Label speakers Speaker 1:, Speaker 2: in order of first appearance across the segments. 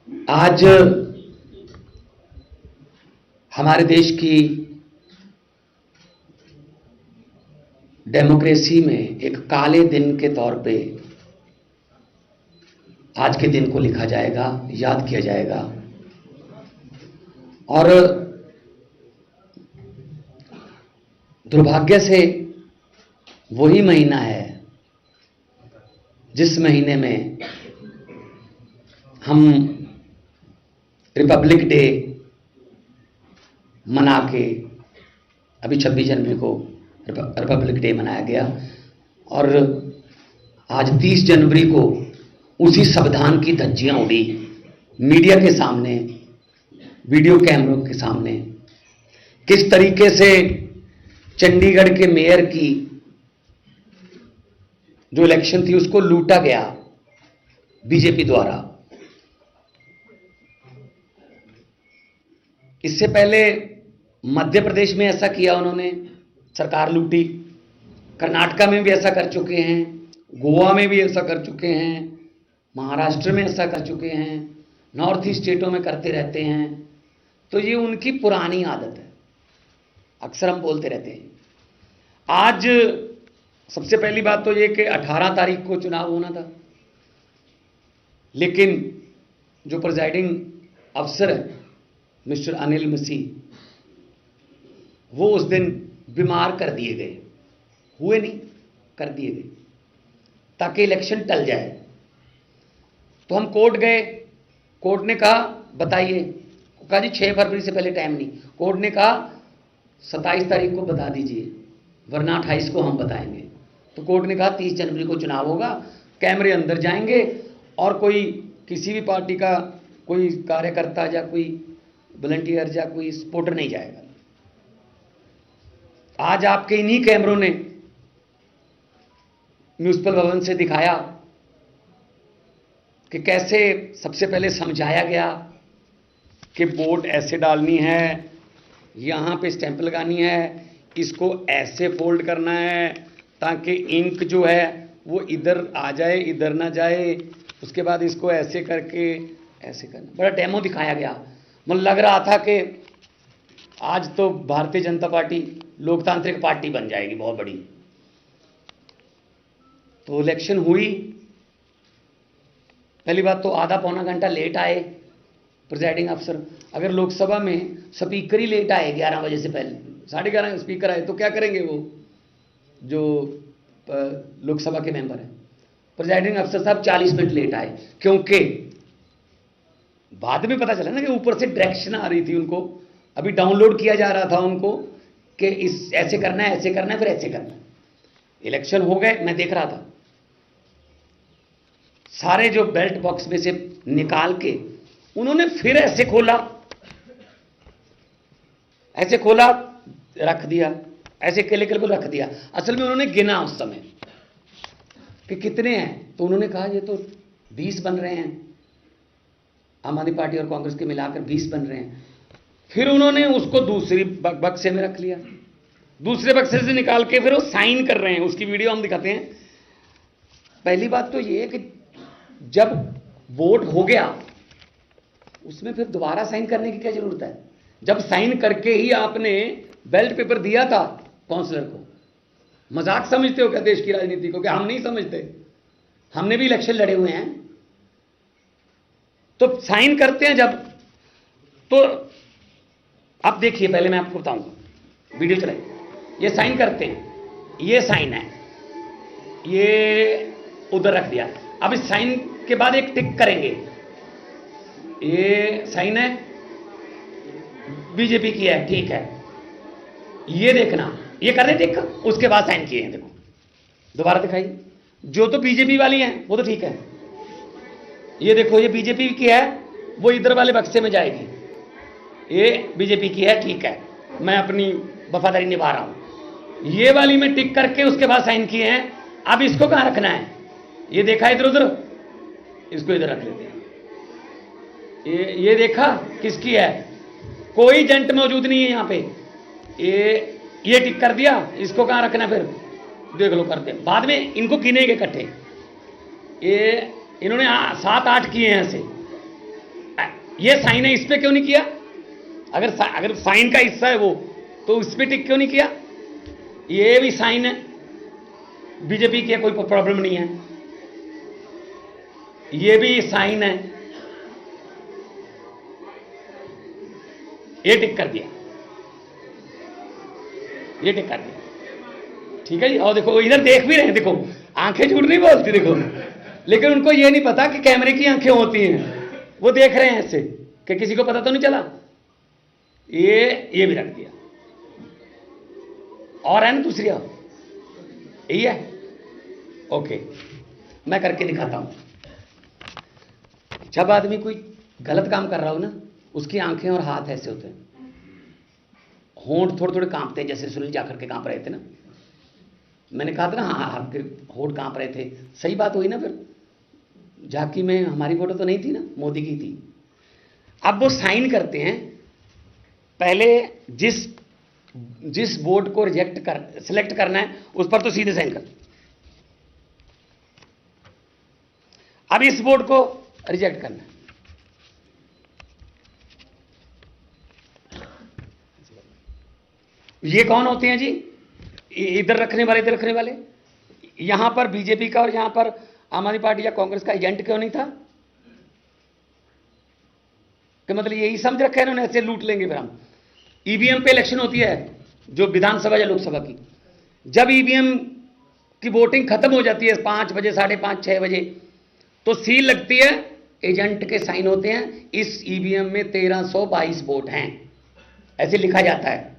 Speaker 1: आज हमारे देश की डेमोक्रेसी में एक काले दिन के तौर पे आज के दिन को लिखा जाएगा, याद किया जाएगा। और दुर्भाग्य से वही महीना है जिस महीने में हम रिपब्लिक डे मना के, अभी 26 जनवरी को रिपब्लिक डे मनाया गया और आज 30 जनवरी को उसी संविधान की धज्जियां उड़ी मीडिया के सामने, वीडियो कैमरों के सामने। किस तरीके से चंडीगढ़ के मेयर की जो इलेक्शन थी उसको लूटा गया बीजेपी द्वारा। इससे पहले मध्य प्रदेश में ऐसा किया उन्होंने, सरकार लूटी। कर्नाटका में भी ऐसा कर चुके हैं, गोवा में भी ऐसा कर चुके हैं, महाराष्ट्र में ऐसा कर चुके हैं, नॉर्थ ईस्ट स्टेटों में करते रहते हैं। तो ये उनकी पुरानी आदत है, अक्सर हम बोलते रहते हैं। आज सबसे पहली बात तो ये कि 18 तारीख को चुनाव होना था, लेकिन जो प्रिजाइडिंग अफसर है मिस्टर अनिल मसीह, वो उस दिन बीमार कर दिए गए, हुए नहीं, कर दिए गए ताकि इलेक्शन टल जाए। तो हम कोर्ट गए, कोर्ट ने कहा बताइए, कहा जी 6 फरवरी से पहले टाइम नहीं। कोर्ट ने कहा 27 तारीख को बता दीजिए वरना 28 को हम बताएंगे। तो कोर्ट ने कहा 30 जनवरी को चुनाव होगा, कैमरे अंदर जाएंगे और कोई किसी भी पार्टी का कोई कार्यकर्ता या कोई वॉलंटियर या कोई सपोर्टर नहीं जाएगा। आज आपके इन्हीं कैमरों ने म्युनिसिपल भवन से दिखाया कि कैसे सबसे पहले समझाया गया कि वोट ऐसे डालनी है, यहां पे स्टैंप लगानी है, इसको ऐसे फोल्ड करना है ताकि इंक जो है वो इधर आ जाए, इधर ना जाए। उसके बाद इसको ऐसे करके ऐसे करना, बड़ा डेमो दिखाया गया। मुझे लग रहा था कि आज तो भारतीय जनता पार्टी लोकतांत्रिक पार्टी बन जाएगी बहुत बड़ी। तो इलेक्शन हुई, पहली बात तो आधा पौना घंटा लेट आए प्रिजाइडिंग अफसर। अगर लोकसभा में स्पीकर ही लेट आए 11 बजे से पहले, 11:30 स्पीकर आए, तो क्या करेंगे वो जो लोकसभा के मेंबर हैं। प्रिजाइडिंग अफसर साहब 40 मिनट लेट आए, क्योंकि बाद में पता चला ना कि ऊपर से डायरेक्शन आ रही थी उनको, अभी डाउनलोड किया जा रहा था उनको कि इस ऐसे करना है, ऐसे करना है, फिर ऐसे करना है। इलेक्शन हो गए, मैं देख रहा था सारे जो बेल्ट बॉक्स में से निकाल के उन्होंने फिर ऐसे खोला, ऐसे खोला, रख दिया, ऐसे केले को रख दिया। असल में उन्होंने गिना उस समय कि कितने हैं, तो उन्होंने कहा ये तो 20 बन रहे हैं, आम आदमी पार्टी और कांग्रेस के मिलाकर 20 बन रहे हैं। फिर उन्होंने उसको दूसरी बक्से में रख लिया, दूसरे बक्से से निकाल के फिर वो साइन कर रहे हैं, उसकी वीडियो हम दिखाते हैं। पहली बात तो ये है कि जब वोट हो गया उसमें फिर दोबारा साइन करने की क्या जरूरत है, जब साइन करके ही आपने बैलेट पेपर दिया था काउंसलर को। मजाक समझते हो क्या देश की राजनीति को? कि हम नहीं समझते, हमने भी इलेक्शन लड़े हुए हैं। तो साइन करते हैं जब, तो अब देखिए, पहले मैं आपको बताऊंगा, वीडियो चलाइए। ये साइन करते हैं, ये साइन है, ये उधर रख दिया। अब इस साइन के बाद एक टिक करेंगे, ये साइन है, बीजेपी की है, ठीक है, ये देखना, ये कर रहे टिक, उसके बाद साइन किए हैं। देखो दोबारा दिखाइए, जो तो बीजेपी वाली हैं वो तो ठीक है, ये देखो ये बीजेपी की है, वो इधर वाले बक्से में जाएगी, ये बीजेपी की है, ठीक है, मैं अपनी वफादारी निभा रहा हूं। ये वाली में टिक करके उसके बाद साइन किए हैं। अब इसको कहां रखना है, ये देखा इधर उधर, इसको इधर रख लेते हैं। ये देखा किसकी है, कोई एजेंट मौजूद नहीं है यहां पे, ये टिक कर दिया, इसको कहां रखना, फिर देख लो करते हैं। बाद में इनको गिनेंगे इकट्ठे, ये इन्होंने 7-8 किए हैं ऐसे, ये साइन है, इस पे क्यों नहीं किया? अगर साइन का हिस्सा है वो, तो उस पे टिक क्यों नहीं किया? ये भी साइन है, बीजेपी की कोई प्रॉब्लम नहीं है। ये भी साइन है, ये टिक कर दिया, ये टिक कर दिया। ठीक है जी। और देखो इधर देख भी रहे हैं, देखो आंखें झूठ नहीं बोलती, देखो। लेकिन उनको ये नहीं पता कि कैमरे की आंखें होती हैं, वो देख रहे हैं ऐसे कि किसी को पता तो नहीं चला। ये भी रख दिया। और है ना दूसरी, यही है। ओके, मैं करके दिखाता हूं। जब आदमी कोई गलत काम कर रहा हो ना, उसकी आंखें और हाथ ऐसे होते हैं, होंठ थोड़े थोड़े कांपते हैं, जैसे सुनील जाखड़ के कांप रहे थे ना। मैंने कहा था ना, हाँ आपके होंठ कांप रहे थे, सही बात हुई ना। फिर झांकी में हमारी फोटो तो नहीं थी ना, मोदी की थी। अब वो साइन करते हैं, पहले जिस बोर्ड को सिलेक्ट करना है उस पर तो सीधे साइन कर। अब इस बोर्ड को रिजेक्ट करना है। ये कौन होते हैं जी? इधर रखने वाले, इधर रखने वाले। यहां पर बीजेपी का और यहां पर आम आदमी पार्टी या कांग्रेस का एजेंट क्यों नहीं था? कि मतलब यही समझ रखा है इन्होंने, ऐसे लूट लेंगे फिर हम। ईवीएम पे इलेक्शन होती है, जो विधानसभा या लोकसभा की, जब ईवीएम की वोटिंग खत्म हो जाती है 5 बजे, 5:30, 6 बजे, तो सील लगती है, एजेंट के साइन होते हैं। इस ईवीएम में 1322 वोट हैं, ऐसे लिखा जाता है।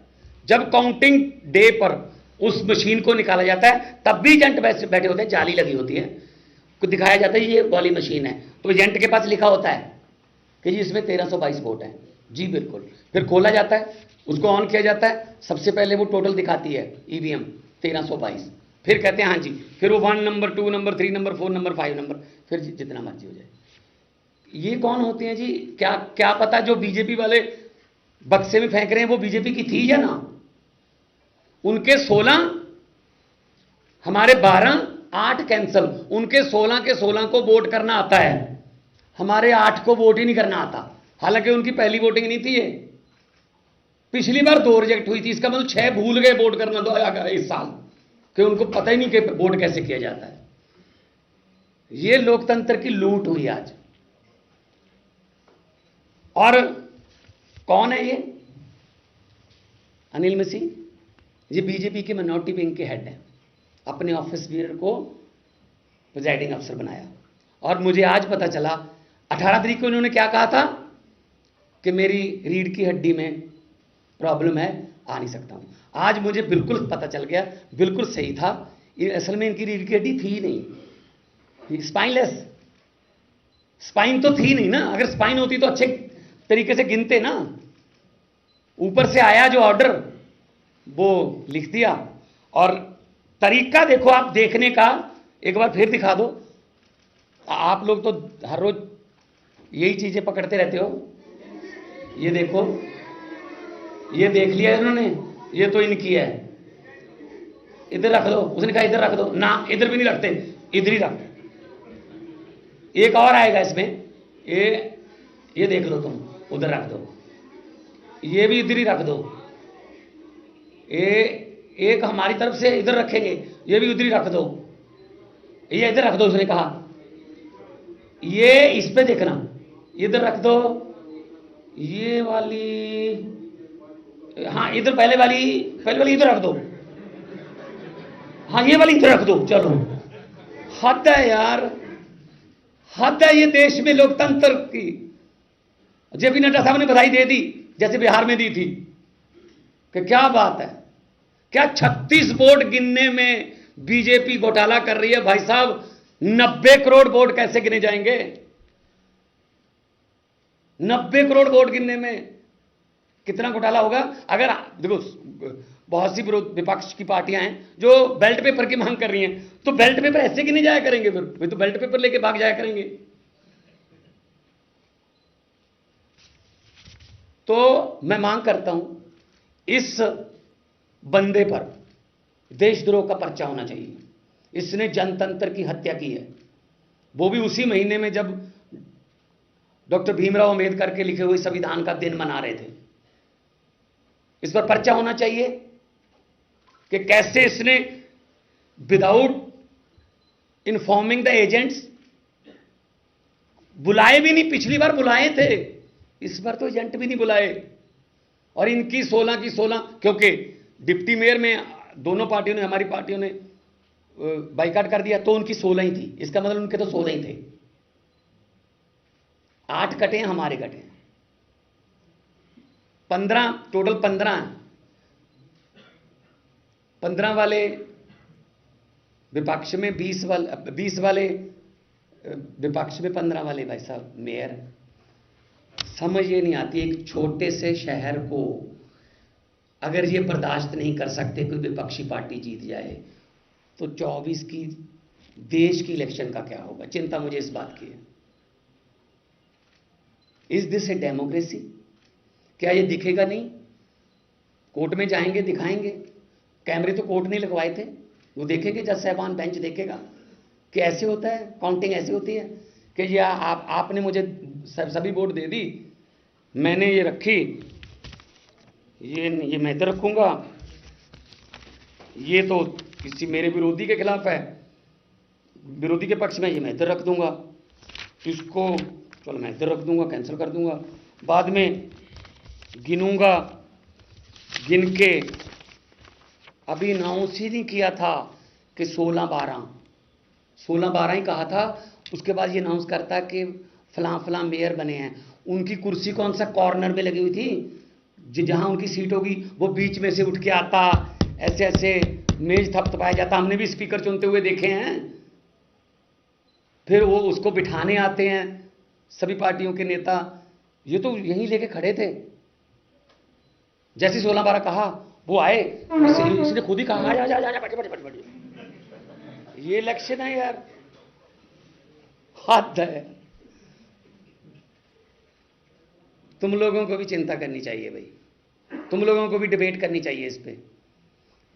Speaker 1: जब काउंटिंग डे पर उस मशीन को निकाला जाता है, तब भी एजेंट बैठे होते हैं, जाली लगी होती है, को दिखाया जाता है ये वाली मशीन है, तो एजेंट के पास लिखा होता है कि जी इसमें 1322 वोट हैं। जी बिल्कुल। फिर खोला जाता है, उसको ऑन किया जाता है, सबसे पहले वो टोटल दिखाती है ईवीएम 1322। फिर कहते हैं हाँ जी, फिर वो 1 number, 2 number, 3 number, 4 number, 5 number, फिर जितना मर्जी हो जाए। ये कौन होते हैं जी? क्या पता जो बीजेपी वाले बक्से में फेंक रहे हैं वो बीजेपी की थी या ना। उनके 16, हमारे 12, 8 कैंसल, उनके 16 के 16 को वोट करना आता है, हमारे 8 को वोट ही नहीं करना आता। हालांकि उनकी पहली वोटिंग नहीं थी ये, पिछली बार 2 रिजेक्ट हुई थी, इसका मतलब 6 भूल गए वोट करना दो इस साल, कि उनको पता ही नहीं कि वोट कैसे किया जाता है। ये लोकतंत्र की लूट हुई आज। और कौन है ये? अनिल मसीह, ये बीजेपी के मिनॉरिटी विंग के हेड हैं, अपने ऑफिस बियर को प्रिजाइडिंग अफसर बनाया। और मुझे आज पता चला 18 तारीख को इन्होंने क्या कहा था कि मेरी रीढ़ की हड्डी में प्रॉब्लम है, आ नहीं सकता हूं। आज मुझे बिल्कुल पता चल गया, बिल्कुल सही था। असल में इनकी रीढ़ की हड्डी थी नहीं, स्पाइनलेस, स्पाइन तो थी नहीं ना। अगर स्पाइन होती तो अच्छे तरीके से गिनते ना। ऊपर से आया जो ऑर्डर वो लिख दिया। और तरीका देखो आप देखने का, एक बार फिर दिखा दो। आप लोग तो हर रोज यही चीजें पकड़ते रहते हो। ये देखो, ये देख लिया इन्होंने, ये तो इनकी है, इधर रख दो। उसने कहा इधर रख दो ना, इधर भी नहीं रखते, इधर ही रख। एक और आएगा इसमें, ये देख लो तुम, उधर रख दो। ये भी इधर ही रख दो। एक हमारी तरफ से इधर रखेंगे, ये भी उधर ही रख दो। ये इधर रख दो, उसने कहा। ये इस पे देखना, इधर रख दो। ये वाली, हाँ इधर पहले वाली इधर रख दो। हाँ ये वाली इधर रख दो। चलो, हद है यार, हद है ये देश में लोकतंत्र की। जेपी नड्डा साहब ने बधाई दे दी, जैसे बिहार में दी थी, कि क्या बात है, क्या 36 वोट गिनने में बीजेपी घोटाला कर रही है। भाई साहब 90 करोड़ वोट कैसे गिने जाएंगे? 90 करोड़ वोट गिनने में कितना घोटाला होगा? अगर देखो, बहुत सी विपक्ष की पार्टियां हैं जो बेल्ट पेपर की मांग कर रही हैं, तो बेल्ट पेपर ऐसे गिने जाया करेंगे, फिर तो बेल्ट पेपर लेके भाग जाया करेंगे। तो मैं मांग करता हूं, इस बंदे पर देशद्रोह का पर्चा होना चाहिए। इसने जनतंत्र की हत्या की है, वो भी उसी महीने में जब डॉक्टर भीमराव अंबेडकर के लिखे हुए संविधान का दिन मना रहे थे। इस पर पर्चा होना चाहिए कि कैसे इसने विदाउट इन्फॉर्मिंग द एजेंट्स, बुलाए भी नहीं, पिछली बार बुलाए थे, इस बार तो एजेंट भी नहीं बुलाए। और इनकी 16 की 16, क्योंकि डिप्टी मेयर में दोनों पार्टियों ने, हमारी पार्टियों ने बाइकाट कर दिया, तो उनकी 16 ही थी, इसका मतलब उनके तो 16 ही थे। 8 कटे हैं, हमारे कटे हैं 15, टोटल 15 हैं। 15 वाले विपक्ष में, 20 वाले विपक्ष में, 15 वाले भाई साहब मेयर। समझ ये नहीं आती, एक छोटे से शहर को अगर ये बर्दाश्त नहीं कर सकते कोई विपक्षी पार्टी जीत जाए, तो 24 की देश की इलेक्शन का क्या होगा? चिंता मुझे इस बात की है। Is this a democracy? क्या ये दिखेगा नहीं? कोर्ट में जाएंगे, दिखाएंगे, कैमरे तो कोर्ट नहीं लगवाए थे, वो देखेंगे, जज साहबान बेंच देखेगा कि ऐसे होता है, काउंटिंग ऐसे होती है कि ये आपने मुझे सभी वोट दे दी, मैंने ये रखी, ये मैं इधर रखूंगा, ये तो किसी मेरे विरोधी के खिलाफ है, विरोधी के पक्ष में, ये मैं इधर रख दूंगा, इसको चलो मैं इधर रख दूंगा, कैंसिल कर दूंगा, बाद में गिनूंगा, गिन के अभी अनाउंस ही नहीं किया था कि 16-12 ही कहा था, उसके बाद ये अनाउंस करता कि फलां फलां मेयर बने हैं। उनकी कुर्सी कौन सा कॉर्नर में लगी हुई थी, जहां उनकी सीट होगी वो बीच में से उठ के आता, ऐसे ऐसे मेज थपथपाया जाता, हमने भी स्पीकर चुनते हुए देखे हैं। फिर वो उसको बिठाने आते हैं सभी पार्टियों के नेता, ये तो यहीं लेके खड़े थे। जैसे 16-12 कहा वो आए, इसने खुद ही कहा जा जा जा बट ये इलेक्शन है यार, हद है। तुम लोगों को भी चिंता करनी चाहिए भाई, तुम लोगों को भी डिबेट करनी चाहिए इस पे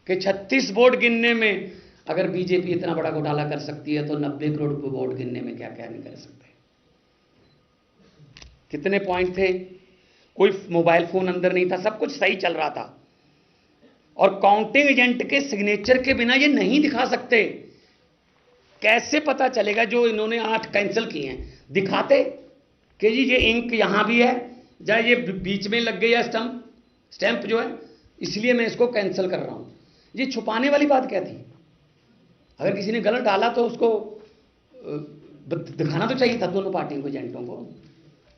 Speaker 1: कि 36 वोट गिनने में अगर बीजेपी इतना बड़ा घोटाला कर सकती है, तो 90 करोड़ वोट गिनने में क्या क्या नहीं कर सकते। कितने पॉइंट थे, कोई मोबाइल फोन अंदर नहीं था, सब कुछ सही चल रहा था, और काउंटिंग एजेंट के सिग्नेचर के बिना ये नहीं दिखा सकते। कैसे पता चलेगा जो इन्होंने 8 कैंसिल किए हैं? दिखाते कि जी ये इंक यहां भी है, या ये बीच में लग गई है स्टैंप जो है, इसलिए मैं इसको कैंसिल कर रहा हूं। ये छुपाने वाली बात क्या थी? अगर किसी ने गलत डाला तो उसको दिखाना तो चाहिए था दोनों पार्टियों को, एजेंटों को।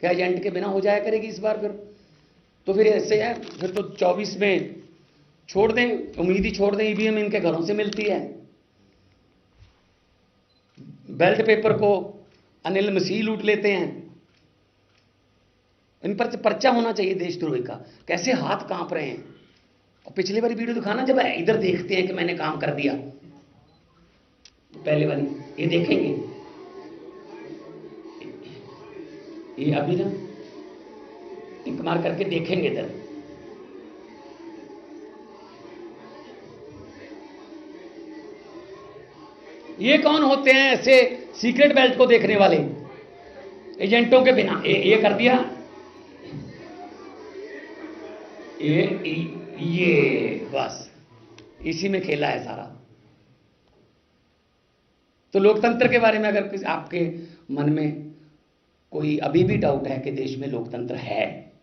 Speaker 1: क्या एजेंट के बिना हो जाया करेगी इस बार? फिर तो फिर ऐसे है, फिर तो 24 में छोड़ दें, उम्मीद ही छोड़ दें, ईवीएम इनके घरों से मिलती है। बैलेट पेपर को अनिल मसीह लूट लेते हैं। इन पर पर्चा होना चाहिए देशद्रोही का। कैसे हाथ कांप रहे हैं। और पिछली बारी वीडियो दिखाना, जब इधर देखते हैं कि मैंने काम कर दिया, पहले वाली ये देखेंगे, ये अभी ना टिक मार करके देखेंगे इधर, ये कौन होते हैं ऐसे सीक्रेट बेल्ट को देखने वाले एजेंटों के बिना? ये कर दिया, ये बस इसी में खेला है सारा। तो लोकतंत्र के बारे में अगर आपके मन में कोई अभी भी डाउट है कि देश में लोकतंत्र है,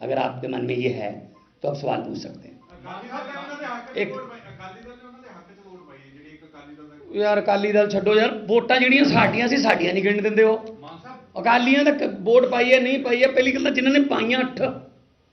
Speaker 1: अगर आपके मन में ये है, तो आप सवाल पूछ सकते हैं। एक यार अकाली दल छड्डो यार, वोटां ਜਿਹੜੀਆਂ ਸਾਡੀਆਂ ਸੀ ਸਾਡੀਆਂ नहीं गिन ਦਿੰਦੇ ਹੋ। ਅਕਾਲੀਆਂ ਦਾ ਵੋਟ ਪਾਈ ਹੈ ਨਹੀਂ ਪਾਈ ਹੈ, ਪਹਿਲੀ ਗੱਲ ਤਾਂ ਜਿਨ੍ਹਾਂ ਨੇ ਪਾਈਆਂ 8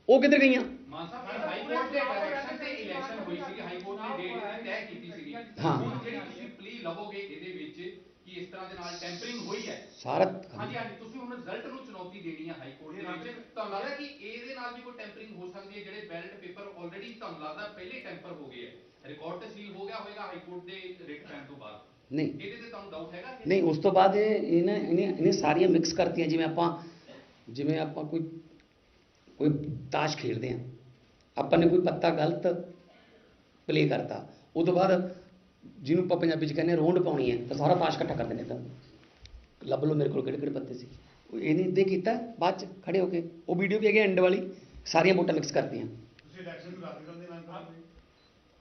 Speaker 1: ਉਹ ਕਿੱਧਰ ਗਈਆਂ?
Speaker 2: ਹਾਈਕੋਰਟ ਦੇ ਡਾਇਰੈਕਸ਼ਨ ਤੇ ਇਲੈਕਸ਼ਨ ਹੋਈ ਸੀ, ਹਾਈਕੋਰਟ ਨੇ ਡੇਟ ਤੈਅ ਕੀਤੀ ਸੀ।
Speaker 1: ਹਾਂ,
Speaker 2: ਜਿਹੜੀ ਤੁਸੀਂ ਪਲੀ ਲਵੋਗੇ ਇਹਦੇ ਵਿੱਚ ਕਿ ਇਸ ਤਰ੍ਹਾਂ ਦੇ ਨਾਲ ਟੈਂਪਰਿੰਗ ਹੋਈ ਹੈ
Speaker 1: ਸਾਰਾ
Speaker 2: ਹਾਂਜੀ ਹਾਂਜੀ, ਤੁਸੀਂ ਹੁਣ ਰਿਜ਼ਲਟ ਨੂੰ ਚੁਣੌਤੀ ਦੇਣੀ ਹੈ ਹਾਈਕੋਰਟ ਦੇ ਵਿੱਚ। ਤੁਹਾਨੂੰ ਲੱਗਦਾ ਕਿ ਇਹਦੇ ਨਾਲ ਵੀ ਕੋਈ ਟੈਂਪਰਿੰਗ ਹੋ ਸਕਦੀ ਹੈ? ਜਿਹੜੇ ਬੈਲਟ ਪੇਪਰ ਆਲਰੇਡੀ ਤੁਹਾਨੂੰ ਲੱਗਦਾ ਪਹਿਲੇ ਟੈਂਪਰ ਹੋ ਗਏ ਹੈ, ਰਿਕਾਰਡ ਤੇ ਸੀਲ ਹੋ ਗਿਆ ਹੋਵੇਗਾ ਹਾਈਕੋਰਟ ਦੇ ਰਿਟ ਪੈਣ ਤੋਂ ਬਾਅਦ?
Speaker 1: नहीं,
Speaker 2: ਇਹਦੇ ਤੇ ਤੁਹਾਨੂੰ ਡਾਊਟ ਹੈਗਾ?
Speaker 1: नहीं, उस तो बाद इन्हें सारियां मिक्स करती हैं, जिवें आपां कोई ताश खेलते हैं, ਆਪਾਂ ने कोई पत्ता गलत प्ले करता, उस तो बाद जिन्होंने ਆਪਾਂ ਪੰਜਾਬੀ ਚ ਕਹਿੰਦੇ ਰੋਂਡ ਪਾਉਣੀ है, तो सारा ताश इकट्ठा कर देने, तो ਲੱਭ ਲਓ ਮੇਰੇ ਕੋਲ ਕਿਹੜੇ ਕਿਹੜੇ ਪੱਤੇ ਸੀ, ਇਹਨੇ ਇਦਾਂ ਕੀਤਾ ਬਾਅਦ ਚ ਖੜੇ ਹੋ ਕੇ ਉਹ ਵੀਡੀਓ ਵੀ ਹੈਗੀ ਐਂਡ ਵਾਲੀ ਸਾਰੀਆਂ ਵੋਟਾਂ ਮਿਕਸ ਕਰਤੀਆਂ।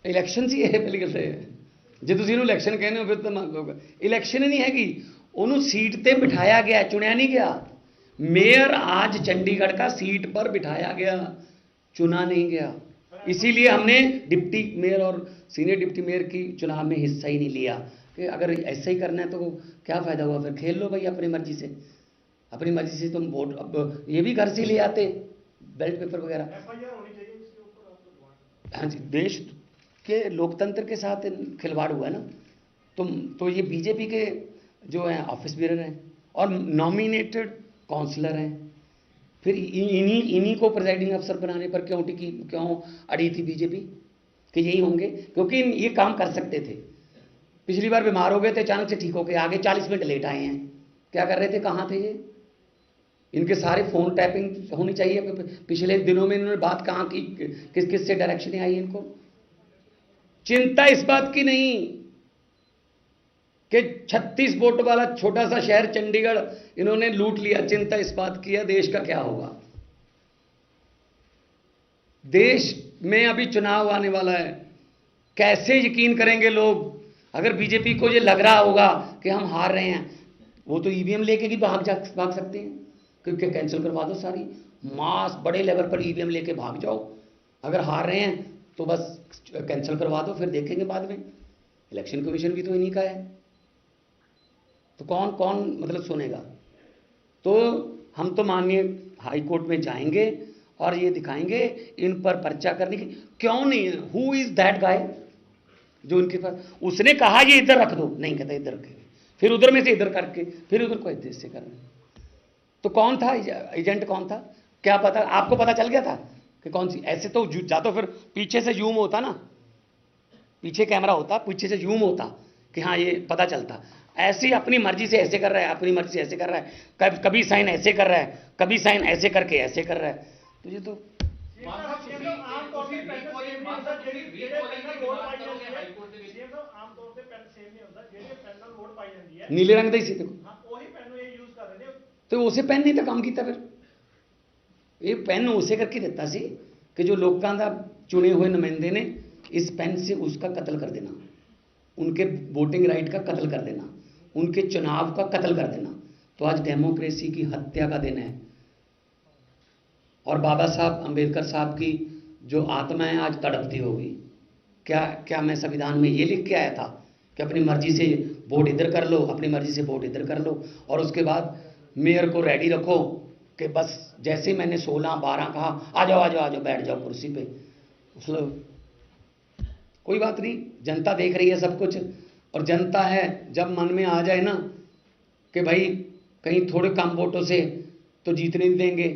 Speaker 1: ਇਲੈਕਸ਼ਨ ਸੀ ਇਹ ਪਹਿਲੀ ਗੱਲ ਹੈ, ਜੇ ਤੁਸੀਂ ਇਹਨੂੰ ਇਲੈਕਸ਼ਨ ਕਹਿੰਦੇ ਹੋ ਫਿਰ ਤਾਂ ਮੰਨ ਲਓਗਾ ਇਲੈਕਸ਼ਨ ਨਹੀਂ ਹੈਗੀ, ਉਹਨੂੰ सीट पे बिठाया गया, चुनया नहीं गया। मेयर आज चंडीगढ़ का सीट पर बिठाया गया, चुना नहीं गया। इसीलिए हमने डिप्टी मेयर और सीनियर डिप्टी मेयर की चुनाव में हिस्सा ही नहीं लिया कि अगर ऐसा ही करना है तो क्या फ़ायदा हुआ, फिर खेल लो भाई अपनी मर्जी से, अपनी मर्जी से तुम वोट, अब ये भी घर से ले आते बैलेट पेपर वगैरह। हाँ जी, देश के लोकतंत्र के साथ खिलवाड़ हुआ है ना। तुम तो ये बीजेपी के जो हैं ऑफिस बेरर हैं और नॉमिनेटेड काउंसलर हैं, फिर इन्हीं को प्रेजाइडिंग अफसर बनाने पर क्यों अड़ी थी बीजेपी कि यही होंगे, क्योंकि ये काम कर सकते थे। पिछली बार बीमार हो गए थे, अचानक से ठीक हो गए, आगे 40 मिनट लेट आए हैं, क्या कर रहे थे, कहाँ थे ये? इनके सारे फ़ोन टैपिंग होनी चाहिए। पिछले दिनों में इन्होंने बात कहाँ की, किस किस से डायरेक्शन आई इनको? चिंता इस बात की नहीं कि 36 वोट वाला छोटा सा शहर चंडीगढ़ इन्होंने लूट लिया, चिंता इस बात की है देश का क्या होगा। देश में अभी चुनाव आने वाला है, कैसे यकीन करेंगे लोग? अगर बीजेपी को ये लग रहा होगा कि हम हार रहे हैं, वो तो ईवीएम लेके भी भाग सकते हैं, क्योंकि कैंसिल करवा दो सारी, मास बड़े लेवल पर ईवीएम लेके भाग जाओ। अगर हार रहे हैं तो बस कैंसिल करवा दो, फिर देखेंगे बाद में। इलेक्शन कमीशन भी तो इन्हीं का है, तो कौन कौन मतलब सुनेगा? तो हम तो माननीय हाई कोर्ट में जाएंगे और ये दिखाएंगे इन पर पर्चा करने की क्यों नहीं है। हु इज दैट गाय जो उनके पास, उसने कहा ये इधर रख दो, नहीं कहता इधर रखेंगे, फिर उधर में से इधर करके फिर उधर को इधर से कर रहे हैं। तो कौन था एजेंट, कौन था, क्या पता? आपको पता चल गया था कि कौन सी? ऐसे तो जा तो फिर पीछे से जूम होता ना, पीछे कैमरा होता, पीछे से जूम होता कि हाँ ये पता चलता। ऐसे ही अपनी मर्जी से ऐसे कर रहा है, अपनी मर्जी से ऐसे कर रहा है, कभी साइन ऐसे कर रहा है, कभी साइन ऐसे करके ऐसे कर रहा है। तो ये तो नीले रंग का ही सी देखो, तो उसे पेन नहीं था काम किया, फिर ये पेन उसे करके देता सी कि जो लोगों का चुने हुए नुमाइंदे ने इस पेन से उसका कत्ल कर देना, उनके वोटिंग राइट का कत्ल कर देना, उनके चुनाव का कत्ल कर देना। तो आज डेमोक्रेसी की हत्या का दिन है और बाबा साहब अंबेडकर साहब की जो आत्मा है आज तड़पती होगी। क्या मैं संविधान में ये लिख के आया था कि अपनी मर्जी से वोट इधर कर लो, अपनी मर्जी से वोट इधर कर लो, और उसके बाद मेयर को रेडी रखो कि बस जैसे ही मैंने 16-12 कहा आ जाओ बैठ जाओ कुर्सी पे। मतलब कोई बात नहीं, जनता देख रही है सब कुछ, और जनता है जब मन में आ जाए ना कि भाई कहीं थोड़े कम वोटों से तो जीतने नहीं देंगे,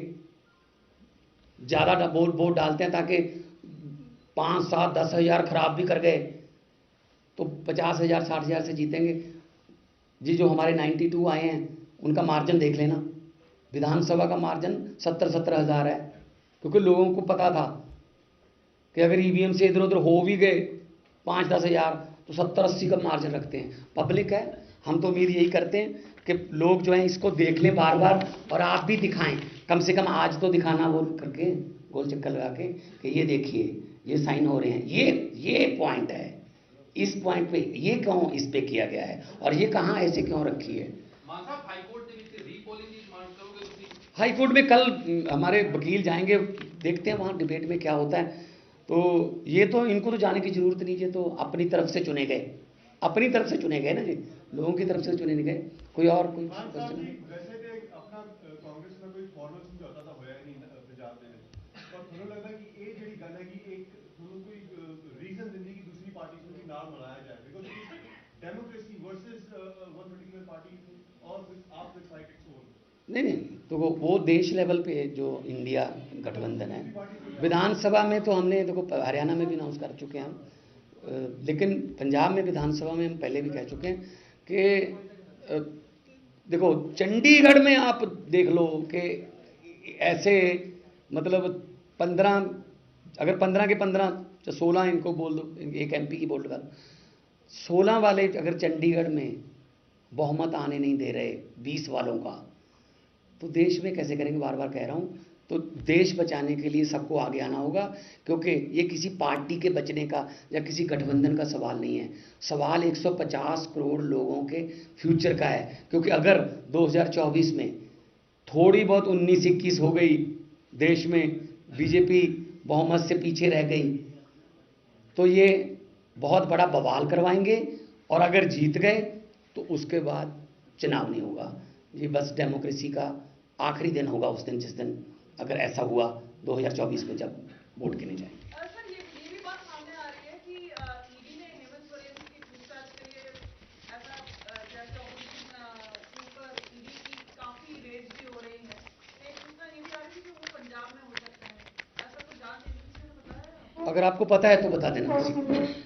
Speaker 1: ज़्यादा वोट डालते हैं ताकि 5, 7, 10 हज़ार खराब भी कर गए तो 50,000 60,000 से जीतेंगे जी। जो हमारे 92 आए हैं उनका मार्जिन देख लेना, विधानसभा का मार्जिन 70-70 हज़ार है, क्योंकि लोगों को पता था कि अगर ईवीएम से इधर उधर हो भी गए 5-10 हज़ार तो 70-80 का मार्जिन रखते हैं। पब्लिक है, हम तो उम्मीद यही करते हैं कि लोग जो हैं इसको देख लें बार बार, और आप भी दिखाएं, कम से कम आज तो दिखाना बोल करके गोल चक्कर लगा के कि ये देखिए ये साइन हो रहे हैं, ये पॉइंट है, इस पॉइंट पे ये क्यों इस पे किया गया है और ये कहाँ ऐसे क्यों रखी है। हाई कोर्ट में कल हमारे वकील जाएंगे, देखते हैं वहाँ डिबेट में क्या होता है। तो ये तो इनको तो जाने की जरूरत नहीं, ये तो अपनी तरफ से चुने गए, अपनी तरफ से चुने गए ना जी, लोगों की तरफ से चुने नहीं गए। कोई और कोई क्वेश्चन?
Speaker 3: वैसे अपना कांग्रेस में कोई फॉर्मल समझौता तो होया नहीं पंजाब में, पर थोड़ा लगता है कि ये ਜਿਹੜੀ ਗੱਲ ਹੈ कि एक थोड़ा कोई रीजन दिंदी कि दूसरी पार्टी से भी नाम बनाया जाए, because democracy versus one particular party और आप डिसाइड इट्स ओन।
Speaker 1: नहीं, तो वो देश लेवल पे जो इंडिया गठबंधन है, विधानसभा में तो हमने देखो हरियाणा में भी अनाउंस कर चुके हैं हम, लेकिन पंजाब में विधानसभा में हम पहले भी कह चुके हैं कि देखो चंडीगढ़ में आप देख लो कि ऐसे मतलब 15, अगर 15 के 15 तो 16 इनको बोल दो, एक एमपी की बोल दो, 16 वाले अगर चंडीगढ़ में बहुमत आने नहीं दे रहे 20 वालों का, तो देश में कैसे करेंगे, बार बार कह रहा हूँ। तो देश बचाने के लिए सबको आगे आना होगा, क्योंकि ये किसी पार्टी के बचने का या किसी गठबंधन का सवाल नहीं है, सवाल 150 करोड़ लोगों के फ्यूचर का है। क्योंकि अगर 2024 में थोड़ी बहुत 19-21 हो गई, देश में बीजेपी बहुमत से पीछे रह गई, तो ये बहुत बड़ा बवाल करवाएंगे, और अगर जीत गए तो उसके बाद चुनाव नहीं होगा। ये बस डेमोक्रेसी का आखिरी दिन होगा उस दिन, जिस दिन अगर ऐसा हुआ 2024 में जब वोट गिने जाएंगे।
Speaker 4: सर, ये भी बात सामने आ रही है कि ईडी ने हेमंत सोरेन की पूछताछ के लिए ऐसा जैसे ऑपोजिशन के ऊपर ईडी की काफी रेड्स भी हो रही है, एक सूचना ये भी आ रही है कि वो पंजाब में हो सकता है, ऐसा कुछ जांच एजेंसी ने बताया है?
Speaker 1: अगर आपको पता है तो बता देना किसी को।